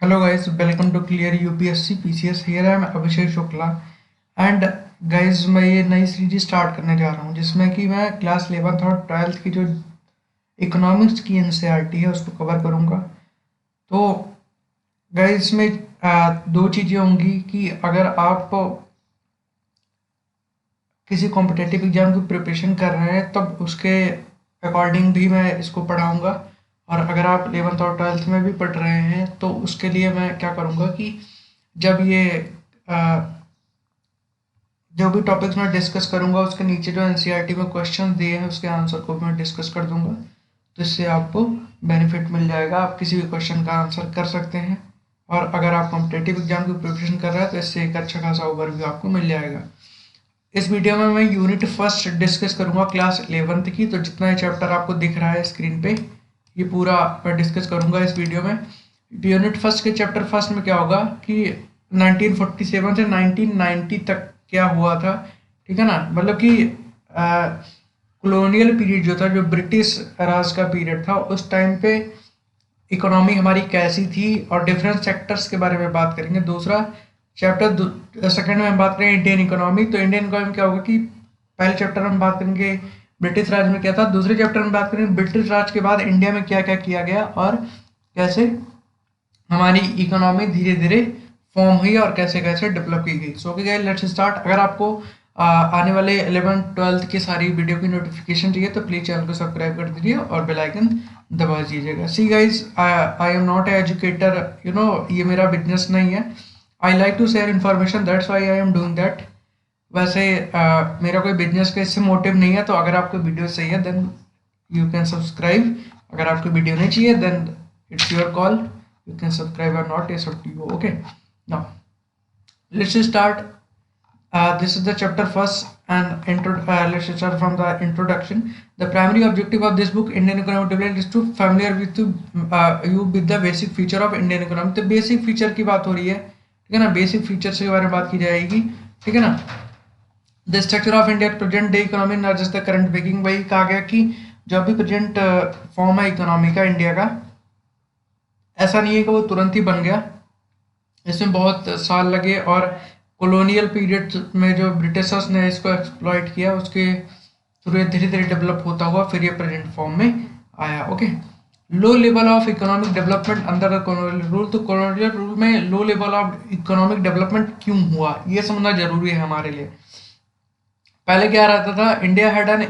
Hello guys, welcome to Clear UPSC PCS. Here I am Abhishek Shukla and guys मैं ये नई series start करने जा रहा हूँ जिसमें कि मैं क्लास 11th और 12th की जो इकोनॉमिक्स की एनसीईआरटी है उसको कवर करूँगा। तो गाइस इसमें दो चीज़ें होंगी कि अगर आप किसी कॉम्पिटिटिव एग्जाम की प्रिपरेशन कर रहे हैं तब उसके अकॉर्डिंग भी मैं इसको पढ़ाऊँगा, और अगर आप 11th और 12th में भी पढ़ रहे हैं तो उसके लिए मैं क्या करूँगा कि जब ये अ, जो भी टॉपिक्स मैं डिस्कस करूँगा उसके नीचे जो एनसीईआरटी में क्वेश्चन दिए हैं उसके आंसर को भी मैं डिस्कस कर दूँगा। तो इससे आपको बेनिफिट मिल जाएगा, आप किसी भी क्वेश्चन का आंसर कर सकते हैं। और अगर आप कॉम्पिटिटिव एग्जाम की प्रिपरेशन कर रहे हैं तो इससे एक अच्छा खासा ओवरव्यू आपको मिल जाएगा। इस वीडियो में मैं यूनिट फर्स्ट डिस्कस करूंगा क्लास 11th की। तो जितना ये चैप्टर आपको दिख रहा है स्क्रीन पे ये पूरा मैं डिस्कस करूंगा इस वीडियो में। यूनिट फर्स्ट के चैप्टर फर्स्ट में क्या होगा कि 1947 से 1990 तक क्या हुआ था, ठीक है ना। मतलब कि कॉलोनियल पीरियड जो था, जो ब्रिटिश राज का पीरियड था, उस टाइम पे इकोनॉमी हमारी कैसी थी और डिफरेंट सेक्टर्स के बारे में बात करेंगे। दूसरा चैप्टर सेकंड में हम बात करेंगे इंडियन इकोनॉमी। तो इंडियन इकोनॉमी क्या होगा कि पहले चैप्टर में हम बात करेंगे ब्रिटिश राज में क्या था, दूसरे चैप्टर में बात करेंगे ब्रिटिश राज के बाद इंडिया में क्या क्या किया गया और कैसे हमारी इकोनॉमी धीरे धीरे फॉर्म हुई और कैसे कैसे डेवलप की गई। So okay let's start. अगर आपको आने वाले 11th 12th की सारी वीडियो की नोटिफिकेशन चाहिए तो प्लीज चैनल को सब्सक्राइब कर दीजिए और बेल आइकन दबा दीजिएगा। See guys, I am not educator, you know, ये मेरा बिजनेस नहीं है। I like to share information, that's why I am doing that. वैसे मेरा कोई बिजनेस का इससे मोटिव नहीं है। तो अगर आपको वीडियो सही है देन यू कैन सब्सक्राइब, अगर आपको वीडियो नहीं चाहिए then it's your call, you can subscribe or not, it's up to you. Okay, now let's start. This is the chapter first and let's start from the introduction. The primary objective of this book, Indian Economic Development, is to familiar with you with the basic feature of Indian economy. तो basic feature की बात हो रही है, ठीक है ना। basic features के बारे में बात की जाएगी, ठीक है ना। The structure of India present day economy, not just the current baking। वही कहा गया कि जो अभी प्रेजेंट फॉर्म है इकोनॉमी का इंडिया का, ऐसा नहीं है कि वो तुरंत ही बन गया, इसमें बहुत साल लगे। और कॉलोनियल पीरियड में जो ब्रिटिशर्स ने इसको एक्सप्लॉइट किया उसके थ्रू धीरे धीरे डेवलप होता हुआ फिर ये प्रेजेंट फॉर्म में आया। Okay, low level of economic development under the colonial rule. तो कॉलोनियल रूल में low level of economic development क्यों हुआ ये समझना जरूरी है हमारे लिए। पहले क्या रहता था, India had an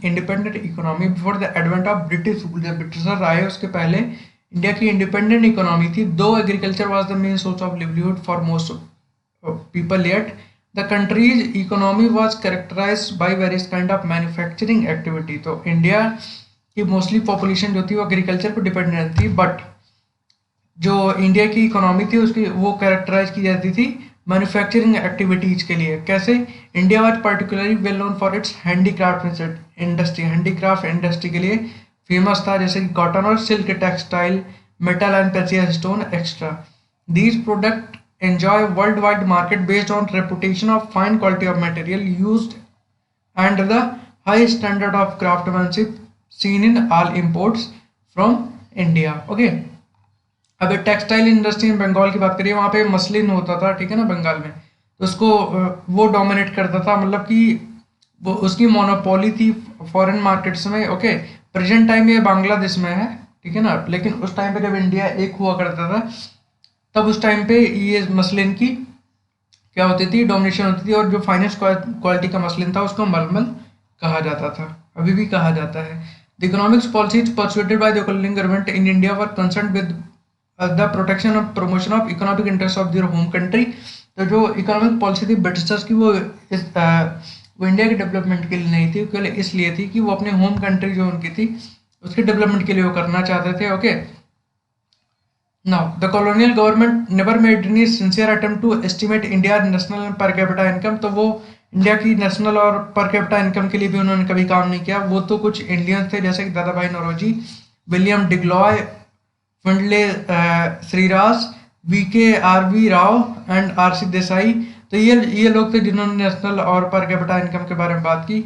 independent economy before the advent of British rule. जब ब्रिटिशर आए उसके पहले इंडिया की इंडिपेंडेंट इकोनॉमी थी। Though agriculture was the main source of livelihood for most people, yet the country's economy was characterised by various kind of manufacturing activity. तो India की mostly population जो थी वो एग्रीकल्चर पर डिपेंडेंट थी, but जो India की इकोनॉमी थी उसकी वो कैरेक्टराइज की जाती थी मैन्युफैक्चरिंग एक्टिविटीज के लिए। कैसे? India was particularly well known for its handicraft industry. Handicraft industry के लिए फेमस था, जैसे कि कॉटन और silk, textile, metal and precious stone extra. These product enjoy world wide market based on reputation of fine quality of material used and the high standard of craftsmanship seen in all imports from India. Okay, अब textile industry में बंगाल की बात करिए, वहाँ पे muslin होता था, ठीक है ना, बंगाल में। तो उसको वो डोमिनेट करता था, मतलब कि वो उसकी मोनोपोली थी फॉरेन मार्केट्स में। ओके, प्रेजेंट टाइम ये बांग्लादेश में है, ठीक है ना, लेकिन उस टाइम पे जब इंडिया एक हुआ करता था तब उस टाइम पे ये मसलिन की क्या होती थी, डोमिनेशन होती थी। और जो फाइनेस्ट क्वालिटी का मसलिन था उसको मलमल कहा जाता था, अभी भी कहा जाता है। The economics policies persuaded by the colonial government in India were concerned with the protection और promotion of economic interest of their home country. तो जो इकोनॉमिक पॉलिसी थी ब्रिटिशर्स की वो इंडिया के डेवलपमेंट के लिए नहीं थी, केवल इसलिए थी कि वो अपने होम कंट्री जो उनकी थी उसके डेवलपमेंट के लिए वो करना चाहते थे। Okay, now the colonial government never made any sincere attempt to estimate India national per capita income. तो वो इंडिया की नेशनल और पर कैपिटा इनकम के लिए भी उन्होंने कभी काम नहीं किया। वो तो कुछ इंडियंस थे जैसे कि Dadabhai Naoroji, William Digby, Findlay Shirras, VKRV Rao and RC Desai. तो ये लोग थे जिन्होंने नेशनल और पर कैपिटा इनकम के बारे में बात की।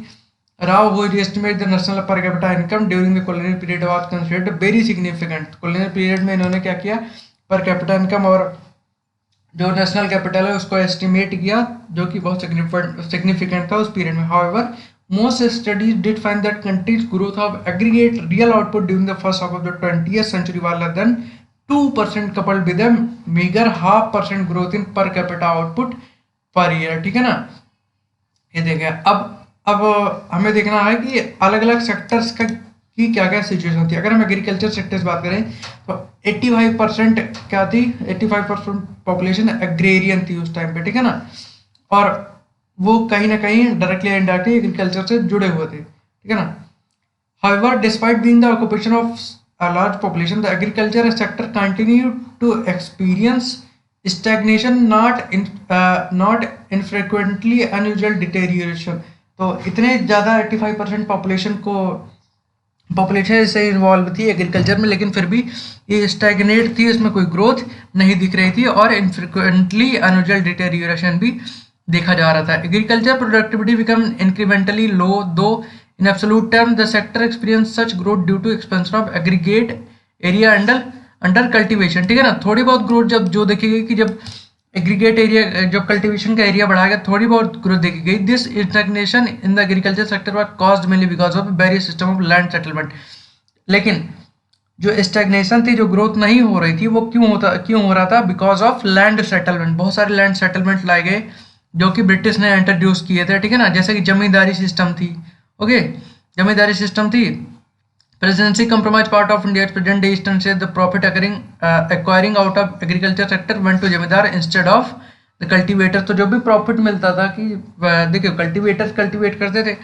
राव वो estimate the national per capita income during the colonial period was considered very significant. Colonial period में इन्होंने क्या किया, पर कैपिटा इनकम और जो नेशनल कैपिटल है उसको एस्टिमेट किया, जो कि बहुत सिग्निफिकेंट था उस पीरियड में. However most studies did find that countries growth of aggregate real output during the first half of the 20th century was less than 2% coupled with a meager 0.5% growth in per capita output per year. ठीक है ना, ये देखें. अब हमें देखना है कि अलग अलग सेक्टर्स का की क्या क्या सिचुएशन थी. अगर हम एग्रीकल्चर सेक्टर्स बात करें तो 85% क्या थी, 85% पॉपुलेशन एग्रेरियन थी उस टाइम पे. ठीक है ना, और वो कहीं ना कहीं डायरेक्टली इनडायरेक्टली एग्रीकल्चर से जुड़े हुए थे. ठीक है ना. However, despite being the occupation of a large population, the agriculture sector continued to experience stagnation, not infrequently unusual deterioration. तो इतने ज़्यादा 85% पॉपुलेशन से इन्वॉल्व थी एग्रीकल्चर में, लेकिन फिर भी ये स्टैगनेट थी, इसमें कोई ग्रोथ नहीं दिख रही थी और इनफ्रिक्वेंटली अनयूजुअल डिटेरियोरेशन भी देखा जा रहा था. Agriculture productivity become incrementally low, though in absolute term the sector experience such growth due to expansion of aggregate area under cultivation. ठीक है ना, थोड़ी बहुत ग्रोथ जब जो देखी गई कि जब एग्रीगेट एरिया, जब कल्टीवेशन का एरिया बढ़ाया गया, थोड़ी बहुत ग्रोथ देखी गई. This stagnation in the agriculture sector was caused mainly because of various system of land settlement. लेकिन जो स्टैग्नेशन थी, जो ग्रोथ नहीं हो रही थी, वो क्यों हो रहा था? Because of land settlement. बहुत सारे लैंड सेटलमेंट लाए गए जो कि ब्रिटिश ने इंट्रोड्यूस किए थे. ठीक है ना, जैसे कि जमींदारी सिस्टम थी. ओके, जमींदारी सिस्टम थी. Presidency compromise part of India present day eastern से the profit acquiring out of agriculture sector went to zamindar instead of the cultivator. तो जो भी प्रॉफिट मिलता था कि देखिए कल्टीवेटर कल्टीवेट करते थे,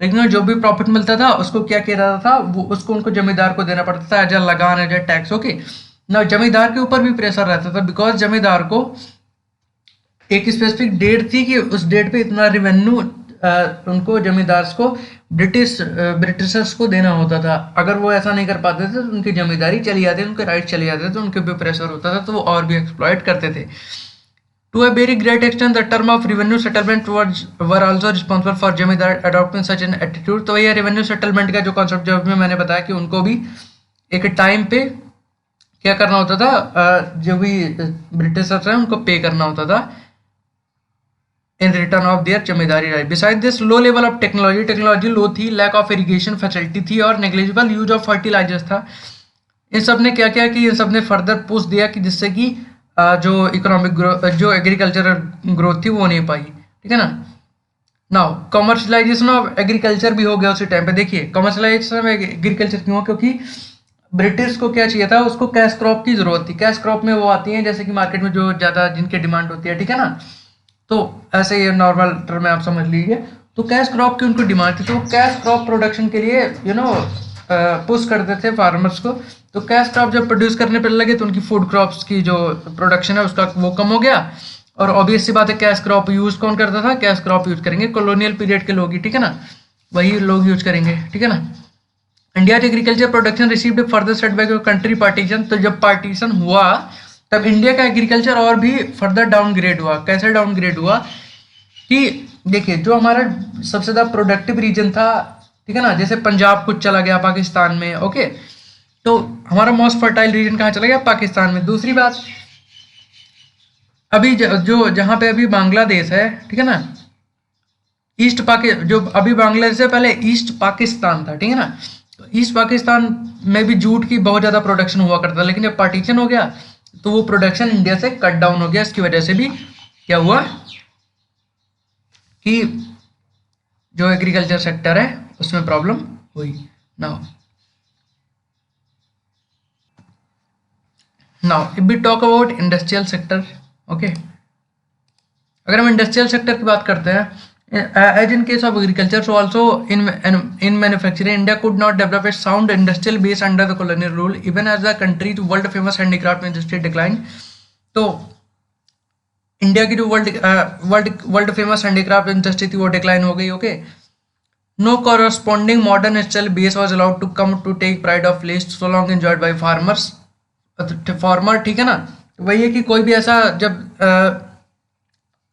लेकिन जो भी प्रॉफिट मिलता था उसको क्या किया जाता था, वो उसको उनको जमींदार को देना पड़ता था एज अ लगान, एज अ टैक्स. ओके ना, जमींदार के ऊपर भी प्रेशर रहता था बिकॉज जमींदार को एक स्पेसिफिक डेट थी कि उस डेट पे इतना रेवेन्यू उनको जमींदार को ब्रिटिशर्स को देना होता था. अगर वो ऐसा नहीं कर पाते थे तो उनकी जमींदारी चली जाती, उनके राइट चले जाते थे, तो उनके भी प्रेशर होता था, तो वो और भी एक्सप्लॉइट करते थे. To a very great extent the term of revenue settlement were also responsible for zamindar adopting such an attitude. तो ये रेवेन्यू सेटलमेंट का जो कॉन्सेप्ट जो में मैंने बताया कि उनको भी एक टाइम पे क्या करना होता था, जो भी ब्रिटिशर्स हैं उनको पे करना होता था in return of their zamindari right. Besides this, low level of technology low थी, लैक ऑफ इरिगेशन फैसिलिटी थी और नेग्लिजिबल यूज ऑफ फर्टिलाइजर्स था. इन सब ने क्या किया कि इन सब ने फर्दर पुश दिया कि जिससे कि जो इकोनॉमिक ग्रोथ, जो एग्रीकल्चरल ग्रोथ थी वो नहीं पाई. ठीक है ना. नाउ कमर्शलाइजेशन ऑफ एग्रीकल्चर भी हो गया उसी टाइम पे. देखिए कमर्शलाइजेशन ऑफ एग्रीकल्चर क्यों? क्योंकि ब्रिटिश को क्या चाहिए था, उसको कैश क्रॉप की जरूरत थी. कैश क्रॉप में वो आती हैं जैसे कि मार्केट में जो ज़्यादा जिनकी डिमांड होती है. ठीक है ना, तो ऐसे ये नॉर्मल टर्म में आप समझ लीजिए. तो कैश क्रॉप की उनको डिमांड थी, तो कैश क्रॉप प्रोडक्शन के लिए पुश करते थे फार्मर्स को. तो कैश क्रॉप जब प्रोड्यूस करने पर लगे तो उनकी फूड क्रॉप्स की जो प्रोडक्शन है उसका वो कम हो गया. और ऑब्वियस सी बात है, कैश क्रॉप यूज कौन करता था? कैश क्रॉप यूज करेंगे कॉलोनियल पीरियड के लोग ही. ठीक है ना, वही लोग यूज करेंगे. ठीक है ना. India agriculture production received further setback country partition. तो जब पार्टीशन हुआ तब इंडिया का एग्रीकल्चर और भी फर्दर डाउनग्रेड हुआ. कैसे डाउनग्रेड हुआ कि देखिए जो हमारा सबसे ज़्यादा प्रोडक्टिव रीजन था, ठीक है ना, जैसे पंजाब कुछ चला गया पाकिस्तान में. ओके, तो हमारा मोस्ट फर्टाइल रीजन कहाँ चला गया? पाकिस्तान में. दूसरी बात, अभी जो जहाँ पे अभी बांग्लादेश है, ठीक है ना, जो अभी बांग्लादेश से पहले ईस्ट पाकिस्तान था. ठीक है ना, तो ईस्ट पाकिस्तान में भी जूट की बहुत ज़्यादा प्रोडक्शन हुआ करता था, लेकिन जब पार्टीशन हो गया तो वो प्रोडक्शन इंडिया से कट डाउन हो गया. इसकी वजह से भी क्या हुआ कि जो एग्रीकल्चर सेक्टर है उसमें प्रॉब्लम हुई. Now if we talk about industrial sector, okay, अगर हम इंडस्ट्रियल सेक्टर की बात करते हैं, as in case of agriculture, so also in manufacturing, India could not develop a sound industrial base under the colonial rule, even as the country's world famous handicraft industry declined. तो India की जो world famous handicraft industry थी वो decline हो गई. Okay, no corresponding modern industrial base was allowed to come to take pride of place so long enjoyed by farmer. ठीक है ना, वही है कि कोई भी ऐसा जब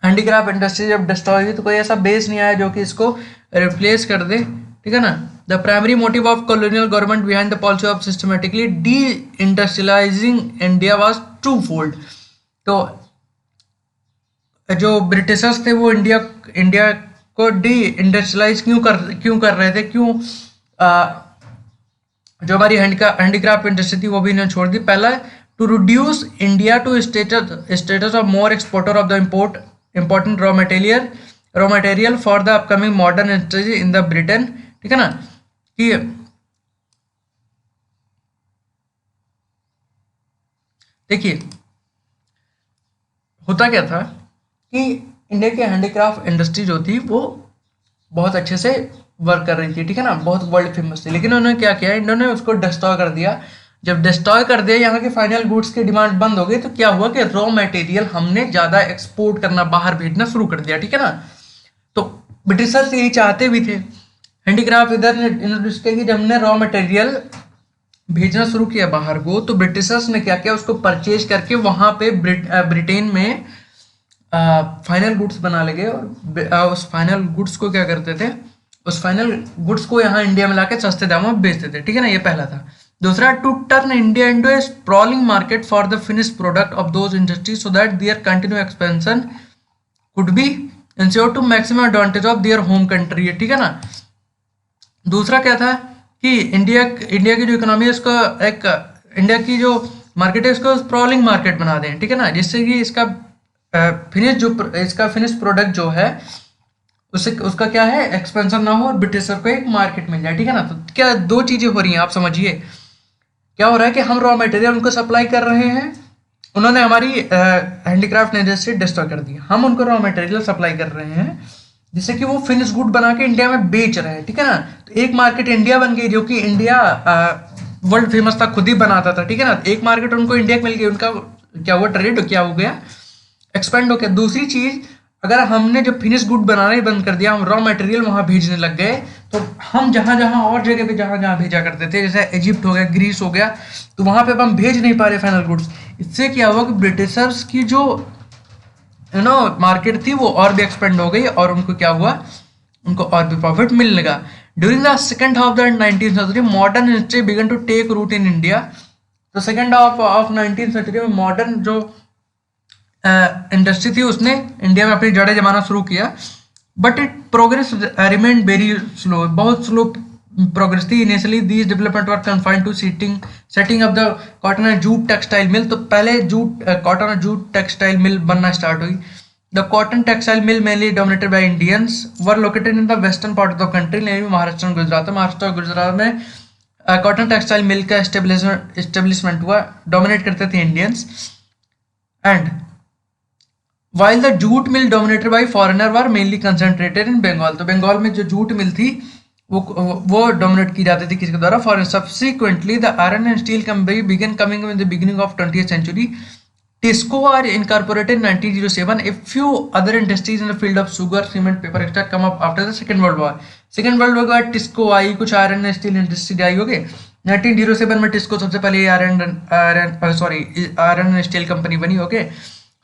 हैंडीक्राफ्ट इंडस्ट्री जब डिस्ट्रॉय हुई तो कोई ऐसा बेस नहीं आया जो कि इसको रिप्लेस कर दे. ठीक है ना. The primary motive of colonial government behind the policy of systematically deindustrialising India was two fold. तो जो ब्रिटिशर्स थे वो इंडिया इंडिया को डी इंडस्ट्रियलाइज क्यों कर रहे थे, क्यों जो हमारी हैंडीक्राफ्ट इंडस्ट्री थी वो भी इन्होंने छोड़ दी। पहला, to reduce India to status of more exporter of the important raw material for the upcoming modern industry in the Britain, ठीक है ना। कि देखिए होता क्या था कि इंडिया की हैंडीक्राफ्ट इंडस्ट्री जो थी वो बहुत अच्छे से वर्क कर रही थी, ठीक है ना, बहुत वर्ल्ड फेमस थी। लेकिन उन्होंने क्या किया, इन्होंने उसको डिस्ट्रॉय कर दिया। जब डिस्ट्रॉय कर दिया, यहाँ के फाइनल गुड्स की डिमांड बंद हो गई, तो क्या हुआ कि रॉ मटेरियल हमने ज़्यादा एक्सपोर्ट करना, बाहर भेजना शुरू कर दिया, ठीक है ना। तो ब्रिटिशर्स यही चाहते भी थे। हैंडीक्राफ्ट इधर इंट्रोड्यूस किया कि जब हमने रॉ मटेरियल भेजना शुरू किया बाहर को, तो ब्रिटिशर्स ने क्या किया, उसको परचेज करके वहाँ पे ब्रिटेन में फाइनल गुड्स बना लगे, और उस फाइनल गुड्स को क्या करते थे, उस फाइनल गुड्स को यहाँ इंडिया में लाके सस्ते दामों में बेचते थे, ठीक है ना। ये पहला था। दूसरा, to turn India into a sprawling market for the finish product of those industries so that their continue expansion could be ensure to maximum advantage of their home country, ठीक है ना। दूसरा क्या था कि इंडिया की जो इकोनॉमी है उसको एक इंडिया की जो मार्केट है उसको स्प्रॉलिंग मार्केट बना दें, ठीक है ना, जिससे कि इसका फिनिश प्रोडक्ट जो है उसका क्या है, एक्सपेंशन ना हो और ब्रिटिशर को एक मार्केट मिल जाए, ठीक है ना। तो क्या दो चीजें हो रही हैं, आप समझिए क्या हो रहा है कि हम रॉ मटेरियल उनको सप्लाई कर रहे हैं, उन्होंने हमारी हैंडीक्राफ्ट इंडस्ट्री डिस्ट्रॉय कर दी, हम उनको रॉ मटेरियल सप्लाई कर रहे हैं जिससे कि वो फिनिश गुड बना के इंडिया में बेच रहे हैं, ठीक है ना। तो एक मार्केट इंडिया बन गई, जो कि इंडिया वर्ल्ड फेमस था, खुद ही बनाता था, ठीक है ना। एक मार्केट उनको इंडिया मिल गई, उनका क्या हुआ, ट्रेड क्या हो गया, एक्सपेंड हो गया। दूसरी चीज, अगर हमने जब फिनिश गुड बनाना ही बंद कर दिया, हम रॉ मटेरियल वहां भेजने लग गए, तो हम जहां और जगह पे जहां भेजा करते थे, जैसे इजिप्ट हो गया, ग्रीस हो गया, तो वहां पे हम भेज नहीं पा रहे फाइनल गुड्स। इससे क्या हुआ कि ब्रिटिशर्स की जो मार्केट थी वो और भी एक्सपेंड हो गई, और उनको क्या हुआ, उनको और भी प्रॉफिट मिलने लगा। During the second half of the 19th century modern industry began to take root in India. तो second half of 19th century में मॉडर्न जो इंडस्ट्री थी उसने इंडिया में अपनी जड़ें जमाना शुरू किया, but it progress remain very slow, बहुत स्लो प्रोग्रेस थी। Initially these development were confined to setting of the cotton and jute textile mill. तो पहले कॉटन और जूट टेक्सटाइल मिल बनना स्टार्ट हुई। The cotton textile mill mainly dominated by Indians were located in the western part of the country, namely Maharashtra और गुजरात। महाराष्ट्र और गुजरात में cotton textile मिल का establishment हुआ, डोमिनेट करते थे Indians. And while the jute mill dominated by foreigner were mainly concentrated in Bengal। तो बंगाल में जो जूट मिल थी वो डोमिनेट की जाती थी किसके द्वारा, foreign. Subsequently the iron and steel company began coming in the beginning of 20th century। TISCO are incorporated in 1907। A few other industries in the field of sugar, cement, paper, etc. come up after the Second World War। Second World War के बाद TISCO आई, कुछ iron and steel industry I होगी। 1907 में TISCO सबसे पहले iron and steel company बनी, okay.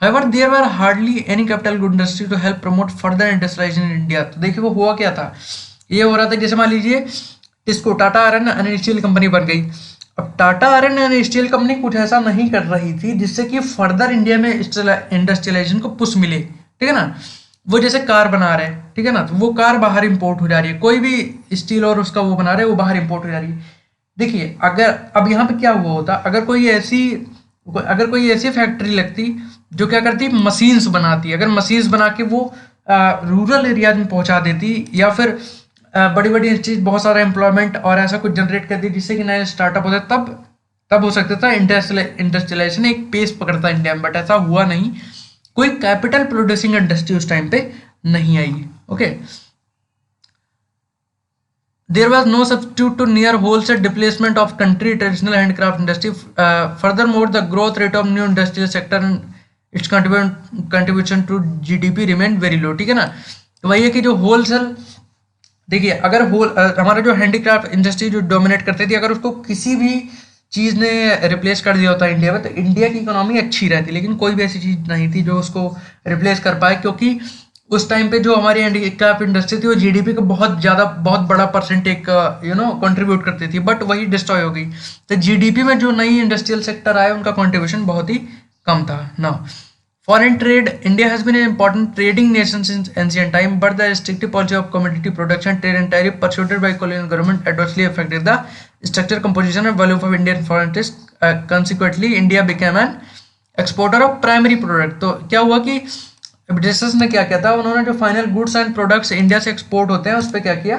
However, there were hardly any capital good industry to help promote further industrialization in India। तो देखिए वो हुआ क्या था, ये हो रहा था जैसे मान लीजिए TISCO Tata iron and steel company बन गई। अब Tata iron and steel company कुछ ऐसा नहीं कर रही थी जिससे कि फर्दर इंडिया में इंडस्ट्रियलाइजेशन को पुश मिले, ठीक है ना। वो जैसे कार बना रहे हैं, ठीक है ना, तो वो कार बाहर इंपोर्ट हो जा रही है, कोई भी स्टील और उसका वो बना रहे हैं वो बाहर इंपोर्ट हो जा रही है। देखिए अगर अब यहाँ पे क्या हुआ होता, अगर कोई ऐसी फैक्ट्री लगती जो क्या करती, मशीन्स बनाती, अगर मशीन्स बना के वो रूरल एरियाज में पहुंचा देती, या फिर बड़ी बड़ी इंडस्ट्रीज बहुत सारा एम्प्लॉयमेंट और ऐसा कुछ जनरेट करती जिससे कि नए स्टार्टअप होते, तब हो सकता था इंडस्ट्रियलाइजेशन एक पेस पकड़ता इंडिया में। बट ऐसा हुआ नहीं, कोई कैपिटल प्रोड्यूसिंग इंडस्ट्री उस टाइम पे नहीं आई, okay. There was no substitute to near wholesale displacement of country traditional handcraft industry। Furthermore, the growth rate of new industrial sector and its contribution to GDP remained very low, ठीक है ना। तो वही है कि जो होलसेल, देखिए अगर हमारा जो हैंडीक्राफ्ट इंडस्ट्री जो डोमिनेट करती थी, अगर उसको किसी भी चीज़ ने रिप्लेस कर दिया होता इंडिया में, तो इंडिया की इकोनॉमी अच्छी रहती, लेकिन कोई भी ऐसी चीज़ नहीं थी जो उसको रिप्लेस कर पाए, क्योंकि उस टाइम पे जो हमारी हैंडीक्राफ्ट इंडस्ट्री थी वो जीडीपी को बहुत बड़ा परसेंटेज कंट्रीब्यूट करती थी, बट वही डिस्ट्रॉय हो गई। तो जीडीपी में जो नई इंडस्ट्रियल सेक्टर आए उनका कंट्रीब्यूशन बहुत ही कम था। Now foreign trade, India has been an important trading nation since ancient time, but the restrictive policy of commodity production, trade and tariff pursued by colonial government adversely affected the structure, composition and value of Indian foreign trade. Consequently, India became an exporter of primary product. तो क्या हुआ कि Britishers ने क्या किया था, उन्होंने जो final goods and products India से एक्सपोर्ट होते हैं उस पर क्या किया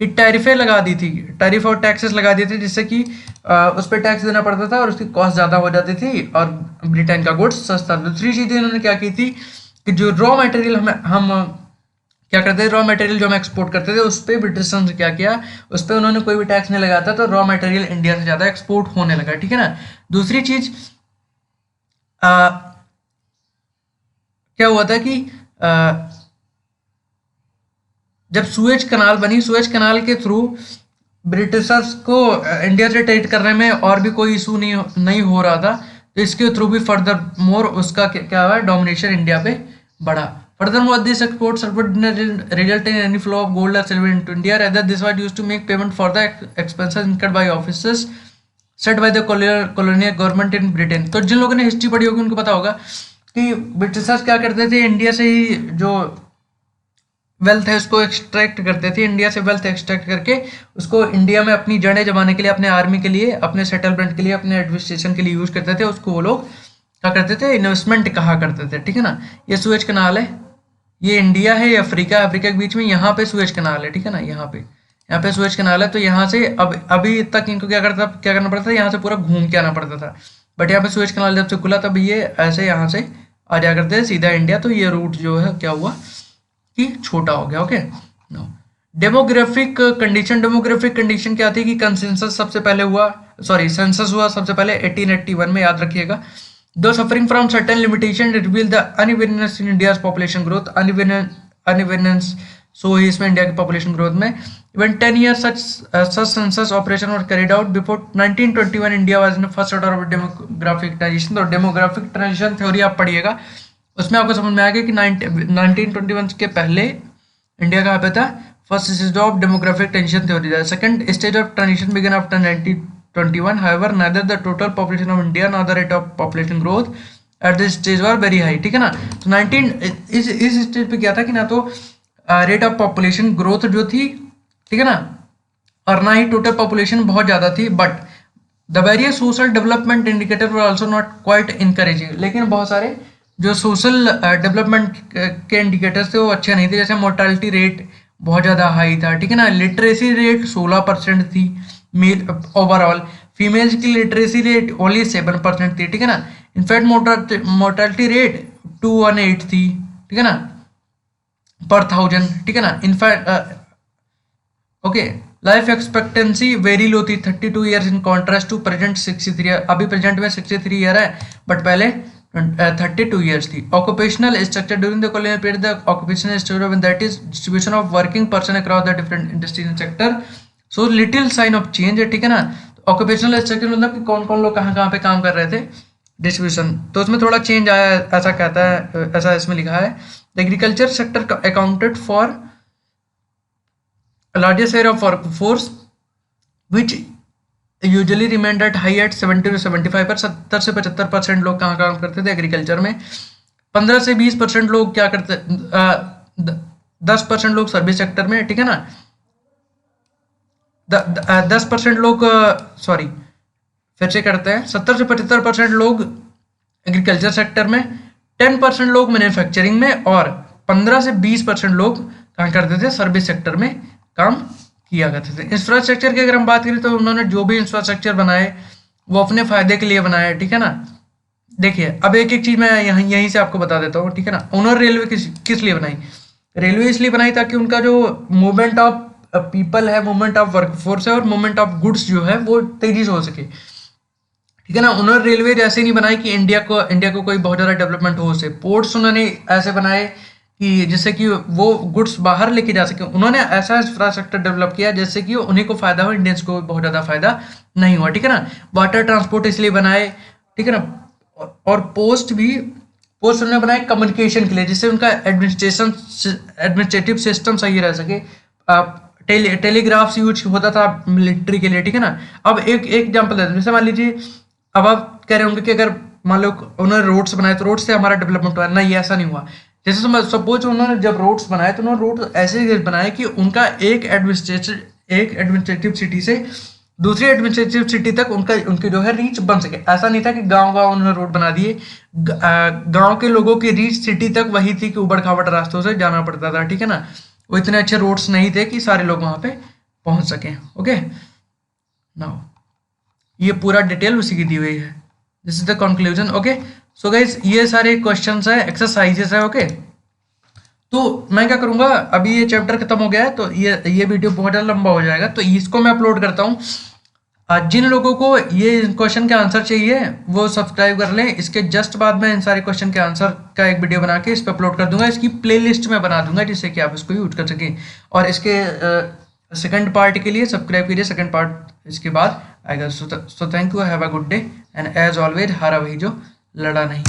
कि टैरिफें लगा दी थी, टैरिफ और टैक्सेस लगा दिए थे, जिससे कि उस पर टैक्स देना पड़ता था और उसकी कॉस्ट ज़्यादा हो जाती थी और ब्रिटेन का गुड्स सस्ता। दूसरी चीज़ इन्होंने क्या की थी कि जो रॉ मटेरियल हम क्या करते थे, रॉ मटेरियल जो हम एक्सपोर्ट करते थे उस पर ब्रिटिशर्स ने क्या किया, उस पर उन्होंने कोई भी टैक्स नहीं लगाता, तो रॉ मटेरियल इंडिया से ज़्यादा एक्सपोर्ट होने लगा, ठीक है ना। दूसरी चीज़ क्या हुआ था कि जब सुएज कनाल बनी, सुएज कनाल के थ्रू ब्रिटिशर्स को इंडिया से ट्रेड करने में और भी कोई इशू नहीं हो रहा था, तो इसके थ्रू भी फर्दर मोर उसका क्या हुआ, डोमिनेशन इंडिया पे बढ़ा। Furthermore this export result in any flow of gold और silver into India, rather this was used to make payment for the expenses incurred by officers set by the colonial government in Britain. तो जिन लोगों ने history पढ़ी होगी उनको पता होगा कि ब्रिटिशर्स क्या करते थे, इंडिया से ही जो वेल्थ है उसको एक्सट्रैक्ट करते थे, इंडिया से वेल्थ एक्सट्रैक्ट करके उसको इंडिया में अपनी जड़ें जमाने के लिए, अपने आर्मी के लिए, अपने सेटलमेंट के लिए, अपने एडमिनिस्ट्रेशन के लिए यूज करते थे। उसको वो लोग क्या करते थे, इन्वेस्टमेंट कहा करते थे, ठीक है ना। ये सुएज कनाल है, ये इंडिया है, ये अफ्रीका के बीच में, यहाँ पे सुएज कनाल है, ठीक है ना। यहाँ पे सुएज कनाल है, तो यहाँ से अब अभी तक इनको क्या करना पड़ता था, यहाँ से पूरा घूम के आना पड़ता था, बट यहाँ पे सुएज कनाल जब से खुला तब ये ऐसे यहाँ से आ जा करते थे सीधा इंडिया। तो ये रूट जो है क्या हुआ कि छोटा हो गया। ओके, डेमोग्राफिक कंडीशन क्या थी कि कंसेंसस सबसे पहले हुआ, सेंसस हुआ सबसे पहले 1881 में, याद रखिएगा। Though suffering from certain limitation reveal the unevenness in India's population growth, unevenness so इसमें इंडिया की पॉपुलेशन ग्रोथ में। Even 10 years such census operation were carried out before 1921 India was in the first order of demographic transition। तो demographic transition theory आप पढ़िएगा, उसमें आपको समझ में आएगा कि 1921 के पहले इंडिया कहाँ पे था, first stage of demographic transition theory था। Second stage of transition began after 1921, however neither the total population of India nor the rate of population growth at this stage were very high, ठीक है ना। तो 19 इस stage पे क्या था कि ना तो रेट ऑफ पॉपुलेशन ग्रोथ जो थी, ठीक है ना, और ना ही टोटल पॉपुलेशन बहुत ज़्यादा थी, but the various social development indicator were also not quite encouraging. लेकिन बहुत सारे जो सोशल डेवलपमेंट के इंडिकेटर्स थे वो अच्छे नहीं थे, जैसे मोर्टालिटी रेट बहुत ज़्यादा हाई था, ठीक है ना। लिटरेसी रेट 16% थी मेल ओवरऑल, फीमेल्स की लिटरेसी रेट ओनली 7% थी, ठीक है ना। इनफैक्ट मोर्टालिटी रेट 218 थी, ठीक है ना, पर 1000, ठीक है ना। In fact okay, life expectancy very low थी 32 years in contrast to present 63 year. अभी प्रेजेंट में 63 ईयर है, बट पहले 32 ईयर्स थी। Occupational structure during the colonial period, the occupational structure that is distribution of working person across the different industries and sector, so little sign of change है, ठीक है ना। तो ऑक्यूपेशनल स्ट्रक्चर मतलब कि कौन कौन लोग कहाँ पे काम कर रहे थे, डिस्ट्रीब्यूशन, तो उसमें थोड़ा चेंज आया, ऐसा कहता है, ऐसा इसमें लिखा है। The agriculture sector accounted for largest share of workforce which usually remained at high at 70 to 75 पर 70 से 75% लोग कहाँ काम करते थे, एग्रीकल्चर में। 15 से 20% लोग क्या करते, 10% लोग सर्विस सेक्टर में, ठीक है ना। 10% लोग फिर से करते हैं, 70 से 75% लोग एग्रीकल्चर सेक्टर में, 10% लोग मैन्युफैक्चरिंग में, और 15 से 20% लोग कहाँ करते थे, सर्विस सेक्टर में काम किया करते थे। इंफ्रास्ट्रक्चर की अगर हम बात करें तो उन्होंने जो भी इंफ्रास्ट्रक्चर बनाए वो अपने फायदे के लिए बनाए, ठीक है ना। देखिए अब एक एक चीज मैं यहीं से आपको बता देता हूँ, ठीक है ना। ओनर रेलवे किस लिए बनाई, रेलवे इसलिए बनाई ताकि उनका जो मूवमेंट ऑफ पीपल है, मूवमेंट ऑफ वर्कफोर्स है, और मूवमेंट ऑफ गुड्स जो है वो तेजी से हो सके, ठीक है ना। उन्होंने रेलवे ऐसे नहीं बनाई कि इंडिया को कोई बहुत ज़्यादा डेवलपमेंट हो सके। पोर्ट्स उन्होंने ऐसे बनाए कि जिससे कि वो गुड्स बाहर लेके जा सके। उन्होंने ऐसा इंफ्रास्ट्रक्चर डेवलप किया जिससे कि उन्हीं को फायदा हो, इंडियंस को बहुत ज़्यादा फायदा नहीं हुआ, ठीक है ना। वाटर ट्रांसपोर्ट इसलिए बनाए, ठीक है ना। और पोस्ट उन्होंने बनाए कम्युनिकेशन के लिए, जिससे उनका एडमिनिस्ट्रेटिव सिस्टम सही रह सके। टेलीग्राफ्स यूज होता था मिलिट्री के लिए, ठीक है ना। अब एक एग्जाम्पल है, जैसे मान लीजिए अब आप कह रहे होंगे कि अगर मान लो उन्होंने रोड्स बनाए तो रोड से हमारा डेवलपमेंट हुआ, नहीं ऐसा नहीं हुआ। जैसे सपोज उन्होंने जब रोड्स बनाए तो उन्होंने रोड ऐसे बनाए कि उनका एक एडमिनिस्ट्रेटिव सिटी से दूसरी एडमिनिस्ट्रेटिव सिटी तक उनका उनकी जो है रीच बन सके। ऐसा नहीं था कि गांव गांव उन्होंने रोड बना दिए, गांव के लोगों की रीच सिटी तक वही थी कि उबड़ खाबड़ रास्तों से जाना पड़ता था, ठीक है ना। वो इतने अच्छे रोड्स नहीं थे कि सारे लोग वहां पे पहुंच सकें। ओके, नाउ ये पूरा डिटेल उसी की दी हुई है। This is the conclusion. Okay, so guys ये सारे क्वेश्चंस है, एक्सरसाइजेस है। ओके, तो मैं क्या करूंगा, अभी ये चैप्टर खत्म हो गया है तो ये वीडियो बहुत ज़्यादा लंबा हो जाएगा, तो इसको मैं अपलोड करता हूँ। जिन लोगों को ये क्वेश्चन के आंसर चाहिए वो सब्सक्राइब कर लें। इसके जस्ट बाद में इन सारे क्वेश्चन के आंसर का एक वीडियो बना के इस पर अपलोड कर दूंगा। इसकी प्लेलिस्ट में बना दूंगा जिससे कि आप इसको यूज कर सकें। और इसके सेकंड पार्ट के लिए सब्सक्राइब कीजिए, सेकंड पार्ट इसके बाद आएगा। So thank you, have a good day, and as always हारा वही जो लड़ा नहीं।